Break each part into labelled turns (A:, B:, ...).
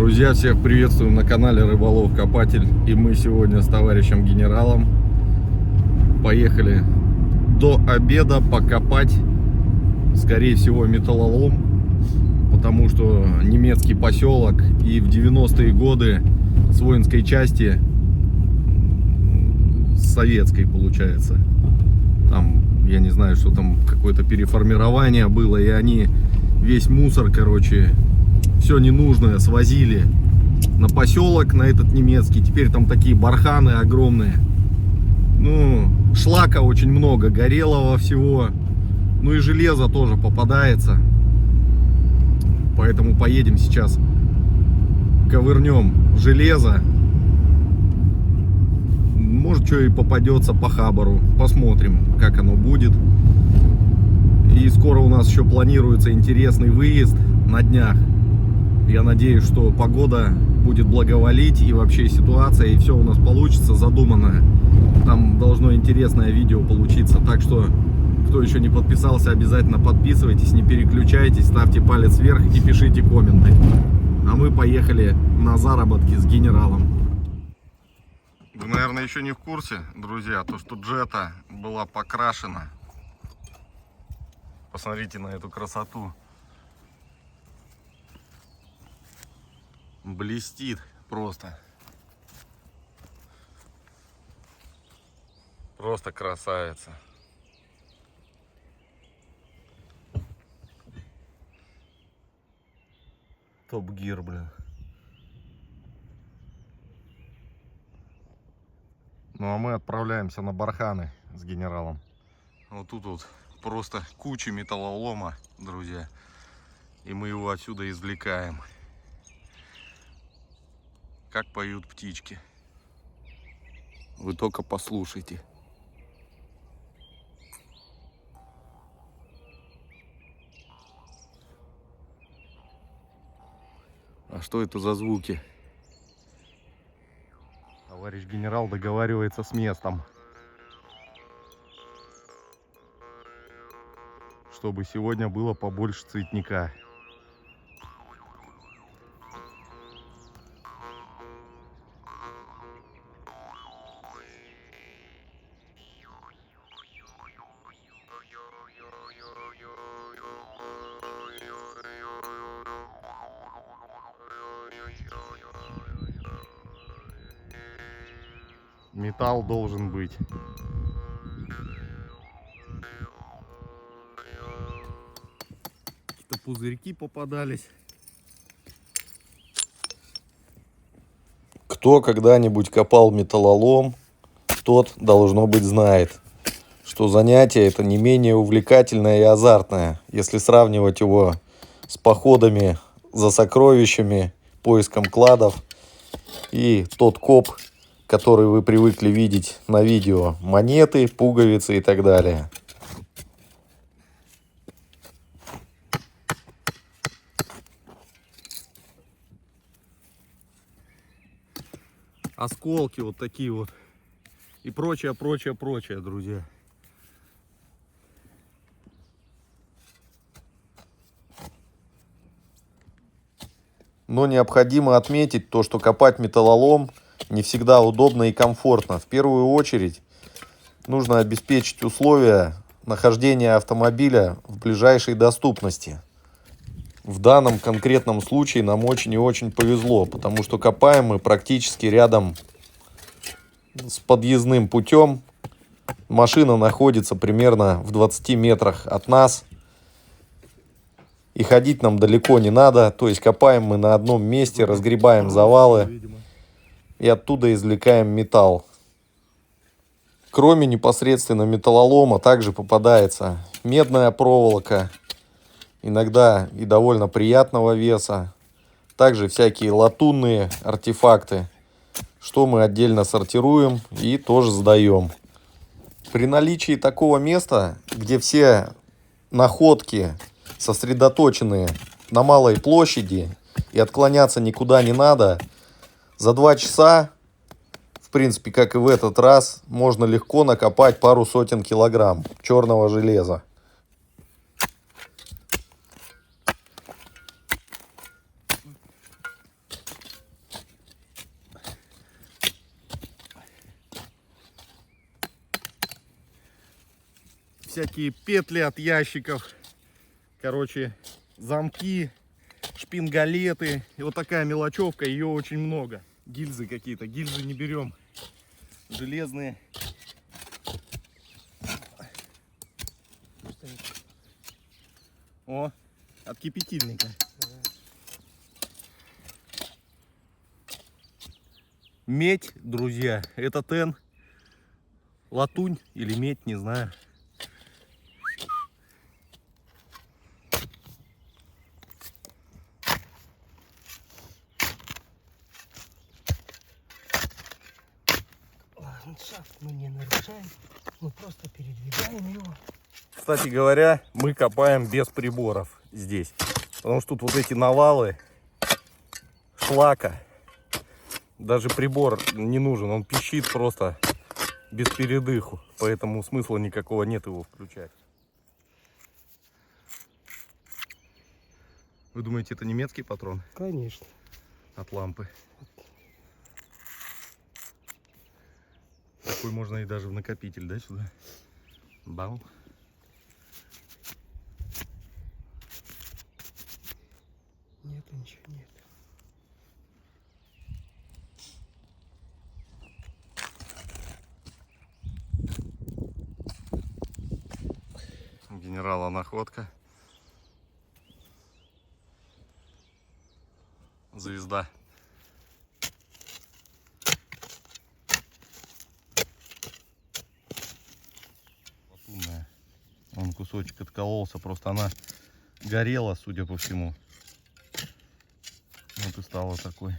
A: Друзья, всех приветствуем на канале Рыболов Копатель. И мы сегодня с товарищем генералом поехали до обеда покопать, скорее всего, металлолом, потому что немецкий поселок, и в 90-е годы с воинской части, с советской, получается, там, я не знаю, что там, какое-то переформирование было, и они весь мусор, короче, все ненужное свозили на поселок, на этот немецкий. Теперь там такие барханы огромные. Ну, шлака очень много, горелого всего. Ну и железо тоже попадается. Поэтому поедем сейчас, ковырнем железо. Может, что и попадется по хабару. Посмотрим, как оно будет. И скоро у нас еще планируется интересный выезд на днях. Я надеюсь, что погода будет благоволить, и вообще ситуация, и все у нас получится задуманное. Там должно интересное видео получиться. Так что, кто еще не подписался, обязательно подписывайтесь, не переключайтесь, ставьте палец вверх и пишите комменты. А мы поехали на заработки с генералом. Вы, наверное, еще не в курсе, друзья, то, что джета была покрашена. Посмотрите на эту красоту. Блестит просто. Просто красавица. Топ Гир, блин. Ну а мы отправляемся на барханы с генералом. Вот тут вот просто куча металлолома, друзья. И мы его отсюда извлекаем. Как поют птички. Вы только послушайте. А что это за звуки? Товарищ генерал договаривается с местом, чтобы сегодня было побольше цветника. Металл должен быть. Какие-то пузырьки попадались. Кто когда-нибудь копал металлолом, тот, должно быть, знает, что занятие это не менее увлекательное и азартное, если сравнивать его с походами за сокровищами, поиском кладов и тот коп, который вы привыкли видеть на видео: монеты, пуговицы и так далее. Осколки вот такие вот и прочее, друзья. Но необходимо отметить то, что копать металлолом не всегда удобно и комфортно. В первую очередь нужно обеспечить условия нахождения автомобиля в ближайшей доступности. В данном конкретном случае нам очень и очень повезло, потому что копаем мы практически рядом с подъездным путем. Машина находится примерно в 20 метрах от нас. И ходить нам далеко не надо. То есть копаем мы на одном месте, разгребаем завалы и оттуда извлекаем металл. Кроме непосредственно металлолома также попадается медная проволока, иногда и довольно приятного веса. Также всякие латунные артефакты, что мы отдельно сортируем и тоже сдаем. При наличии такого места, где все находки сосредоточены на малой площади и отклоняться никуда не надо, за 2 часа, в принципе, как и в этот раз, можно легко накопать пару сотен килограмм черного железа.
B: всякие петли от ящиков. Короче, замки, шпингалеты. И вот такая мелочевка, ее очень много. Гильзы какие-то, гильзы не берем. Железные. О, от кипятильника. Медь, друзья, это тен. Латунь или медь, не знаю.
C: Ландшафт мы не нарушаем, мы просто передвигаем его.
B: Кстати говоря, мы копаем без приборов здесь. Потому что тут вот эти навалы шлака. Даже прибор не нужен, он пищит просто без передыху. Поэтому смысла никакого нет его включать. Вы думаете, это немецкий патрон?
C: Конечно.
B: От лампы. Такой можно и даже в накопитель, да, сюда? Бау.
C: Нет, ничего нет.
B: Генерала находка. Звезда. Латунная. Вон кусочек откололся, просто она горела, судя по всему. Вот и стала такой.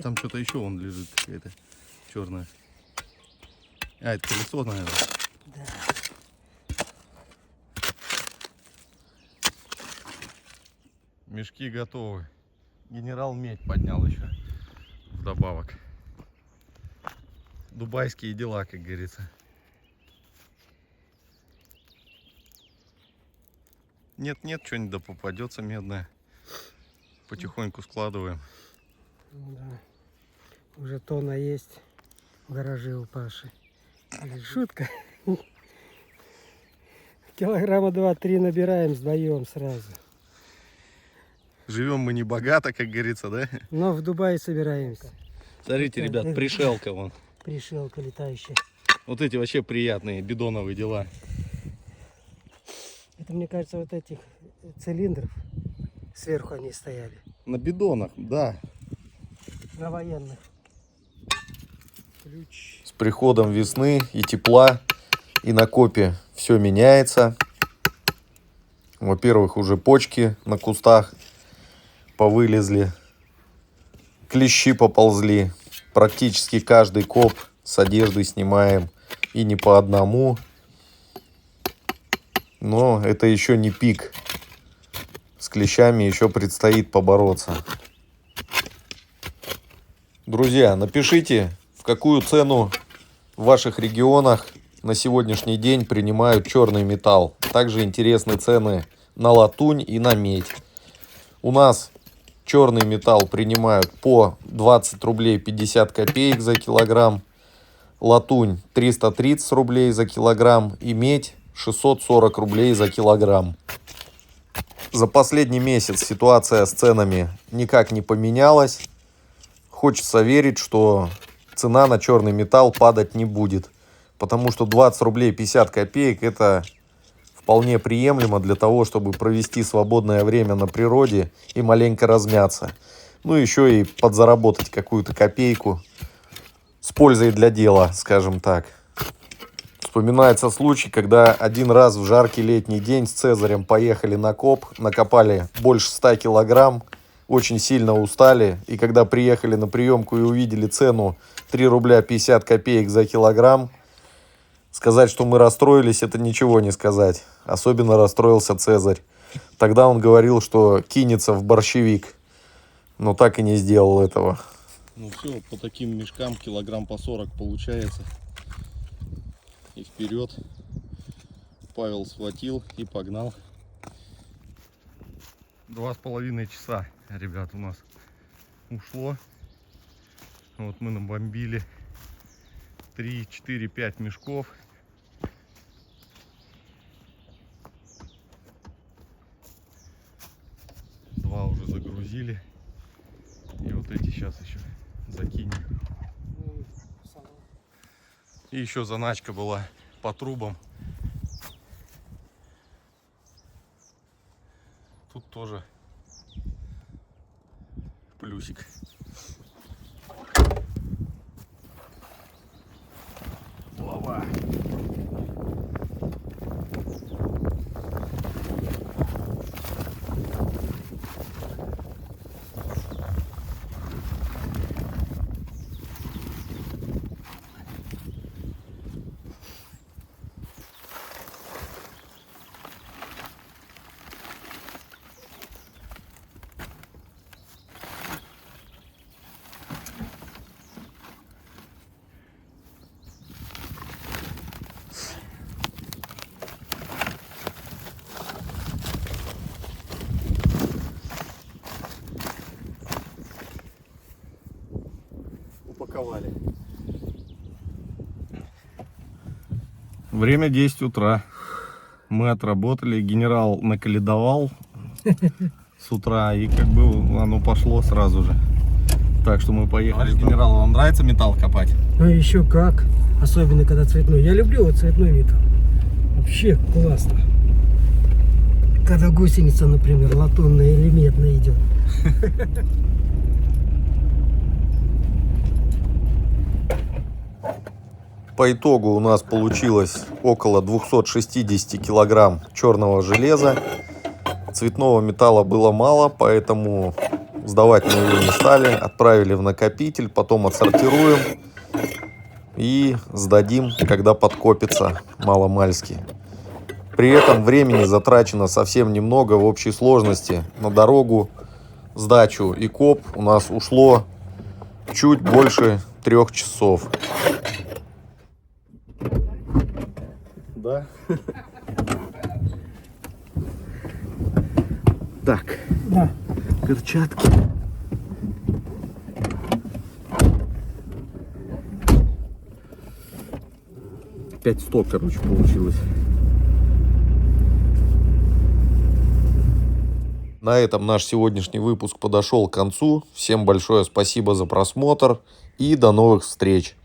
B: Там что-то еще вон лежит, какая-то черная. А, это колесо, наверное.
C: Да.
B: Мешки готовы. Генерал медь поднял еще вдобавок. Дубайские дела, как говорится. Нет, что-нибудь да попадется медное. Потихоньку складываем.
C: Да. Уже тонна есть в гараже у Паши. Шутка. Килограмма 2-3 набираем, сдаем сразу.
B: Живем мы не богато, как говорится, да?
C: Но в Дубае собираемся.
B: Смотрите, ребят, пришелка вон.
C: Пришелка летающая.
B: Вот эти вообще приятные бидоновые дела.
C: Это, мне кажется, вот этих цилиндров сверху они стояли.
B: На бидонах, да.
C: На военных. Ключ.
A: С приходом весны и тепла и на копе все меняется. Во-первых, уже почки на кустах повылезли, клещи поползли. Практически каждый коп с одеждой снимаем, и не по одному. Но это еще не пик. С клещами еще предстоит побороться. Друзья, напишите, в какую цену в ваших регионах на сегодняшний день принимают черный металл. Также интересны цены на латунь и на медь. У нас черный металл принимают по 20 рублей 50 копеек за килограмм. Латунь 330 рублей за килограмм. И медь 640 рублей за килограмм. За последний месяц ситуация с ценами никак не поменялась. Хочется верить, что цена на черный металл падать не будет. Потому что 20 рублей 50 копеек это вполне приемлемо для того, чтобы провести свободное время на природе и маленько размяться. Ну, еще и подзаработать какую-то копейку с пользой для дела, скажем так. Вспоминается случай, когда один раз в жаркий летний день с Цезарем поехали на коп, накопали больше 100 килограмм, очень сильно устали, и когда приехали на приемку и увидели цену 3 рубля 50 копеек за килограмм, сказать, что мы расстроились, это ничего не сказать. Особенно расстроился Цезарь. Тогда он говорил, что кинется в борщевик, но так и не сделал этого. Ну все, по таким мешкам килограмм по 40 получается. И вперед. Павел схватил и погнал. 2,5 часа, ребят, у нас ушло. Вот мы набомбили 3, 4, 5 мешков. Два уже загрузили. И вот эти сейчас еще закинем. И еще заначка была по трубам. Тут тоже плюсик. Опа. Упаковали. Время 10 утра. Мы отработали, генерал наколедовал с утра, и как бы оно пошло сразу же. Так что мы поехали. Генерал, вам нравится металл копать?
C: Ну еще как. Особенно когда цветной. Я люблю вот цветной металл. Вообще классно. Когда гусеница, например, латунная или медная идет.
A: По итогу у нас получилось около 260 килограмм черного железа. Цветного металла было мало, поэтому сдавать мы его не стали. Отправили в накопитель, потом отсортируем и сдадим, когда подкопится маломальски. При этом времени затрачено совсем немного. В общей сложности на дорогу, сдачу и коп у нас ушло чуть больше 3 часов. Да. Так.
C: Да.
A: Перчатки. Пять 100, короче, получилось. На этом наш сегодняшний выпуск подошел к концу. Всем большое спасибо за просмотр и до новых встреч.